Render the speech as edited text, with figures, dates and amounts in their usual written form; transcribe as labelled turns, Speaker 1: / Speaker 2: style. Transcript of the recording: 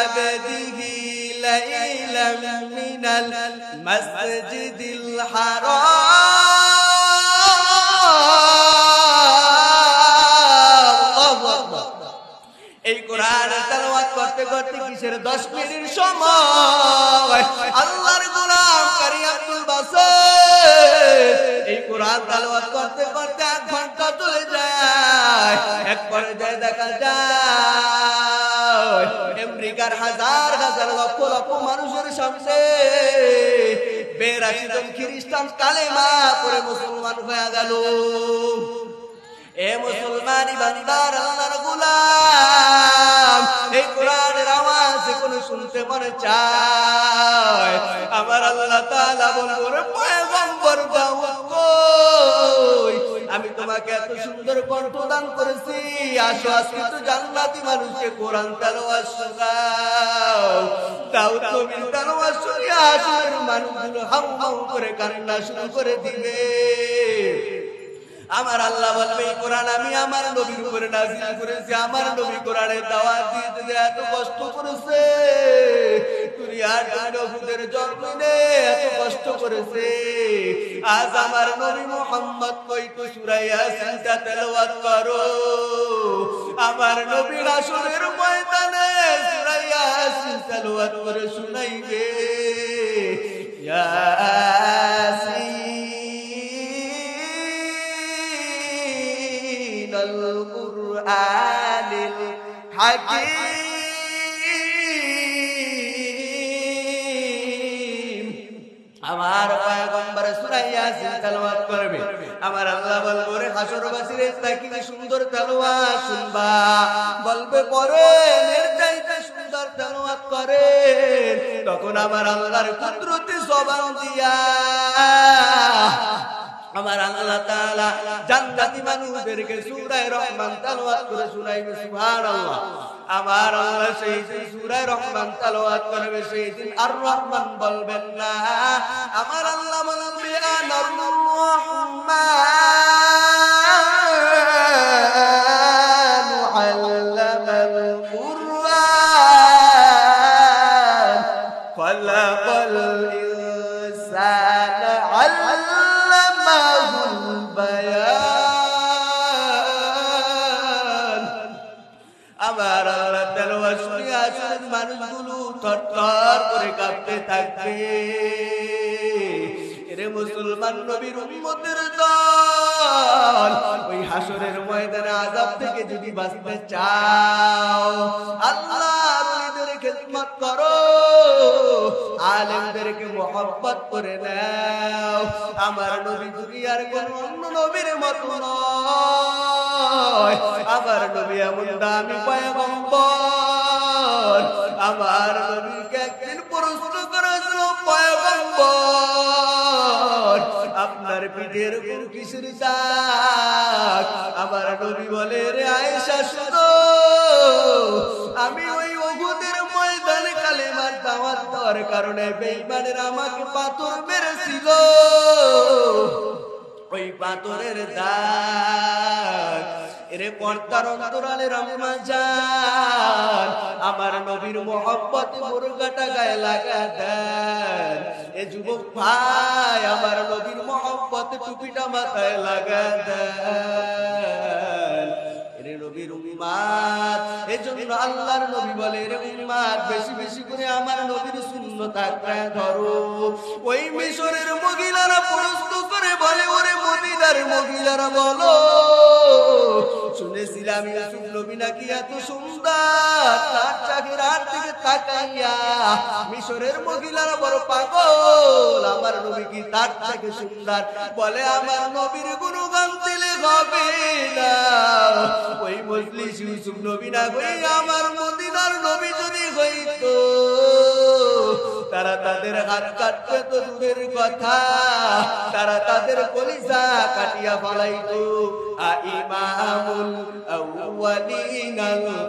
Speaker 1: عبده ليلا من المسجد الحرام এই কোরআন তেলাওয়াত করতে করতে কিসের 10 মিনিট সময় আল্লাহর গোলাম কারি আব্দুল বাসিত এই কোরআন তেলাওয়াত করতে করতে 1 ঘন্টা চলে যায়। এক পর্যায়ে দেখা যায় আমেরিকার হাজার হাজার লক্ষ লক্ষ মানুষের সামনে 82 জন খ্রিস্টান কালেমা পড়ে মুসলমান হয়ে গেল। এ মুসলমানি বান্দার আল্লাহর গোলাম এই কোরআনের আওয়াজ কোন শুনতে মনে চায়? আমার আল্লাহ তাআলা বলবেন পয়গম্বর দাউদ কই, আমি তোমাকে এত সুন্দর কণ্ঠ দান করেছি, আসো আজকে তো জান্নাতি মানুষকে কোরআন তেলাওয়াত শোনাও। দাউদ নবীর তেলাওয়াত শুনে আসরের মানুষগুলো হাউ হাউ করে কান্না শুরু করে দিবে। আমার আল্লাহ বলবে এই কোরআন আমি আমার নবীর উপরে নাযিল করেছি, আমার নবী কোরআনের দাওয়াত দিতে এত কষ্ট করেছে, দুনিয়ার নবীদের জন্মে এত কষ্ট করেছে, আজ আমার নবী মুহাম্মদ কইতো সূরা ইয়াসিন তেলাওয়াত করো। আমার নবী হাসরের ময়দানে সূরা ইয়াসিন তেলাওয়াত করে শুনাইবে। ইয়াসিন القرآن الحكيم আমার পয়গম্বর সূরা ইয়াসিন তেলাওয়াত করবে। আমার আল্লাহ বলবে হাসরবাসীর কি সুন্দর তেলাওয়াত শুনবা, বলবে পরে নির্যাতিত সুন্দর তেলাওয়াত করে, তখন আমার আল্লাহর কুদরতি জবান দিয়া আমার আল্লাহ তাআলা জান্নাতি মানুষদেরকে সূরা রহমান তেলাওয়াত করে শোনাইবে। সুবহানাল্লাহ। আমার আল্লাহ সেই দিন সূরা রহমান তেলাওয়াত করবে, সেই দিন আর রহমান বলবেন না, আমার আল্লাহ বলবে আনার রহমান আল্লামাল কুরআন খলাকাল ইনসানা আল্লামাহুল বায়ান। আমার আল্লাহ তেলাওয়াত শুনে আসরের মানুষগুলো থরথর করে কাঁপতে থাকবে। এরে মুসলমান নবীর উম্মতের দল, ওই হাসরের ময়দানে আযাব থেকে যদি বাঁচতে চাও আল্লাহর ওলিদের খিদমত করো, আলেমদেরকে মহব্বত করে নাও। আমার নবী দুনিয়ার কোন অন্য নবীর মত নয়, আমার নবী এমন দামি পয়গম্বর। আমার নবীকে একদিন প্রশ্ন করেছিল, পয়গম্বর আপনার পিঠের উপর কিসের দাগ? আমার নবী বলে, রে আয়েশা শুনো, আমি ওই উহুদের ময়দানে কালেমার দাওয়াত দেওয়ার কারণে বেঈমানেরা আমাকে পাথর মেরেছিল, ওই পাথরের দাগ। এরে পর্দার অন্তরালের আম্মা জান, আমার নবীর মহব্বতে বোরকাটা গায়ে লাগা দেন। এ যুবক ভাই, আমার নবীর মহব্বতে টুপিটা মাথায় লাগা দেন। এরে নবীর উম্মত, এজন্য আল্লাহর নবী বলে, রে উম্মত বেশি বেশি করে আমার নবীর সুন্নাত আঁকড়ে ধরো। ওই মিশরের মহিলারা প্রশ্ন করে বলে, ওরে মদিনার মহিলারা বলো, শুনেছিলাম ইউসুফ নবী নাকি এত সুন্দর, তার চেহারার দিকে তাকাইয়া মিশরের মহিলারা বড় পাগল, আমার নবী কি তার থেকে সুন্দর? বলে আমার নবীর গুণগান দিলে হবে না, ওই মজলিস ইউসুফ নবী না হই আমার মদিনার নবী যদি হইতো, তারা তাদের হাত কাটতে তো দূরের কথা, তারা তাদের কলিজা কাটিয়া ফলাইতো। ইমামুল আউয়ালিন আল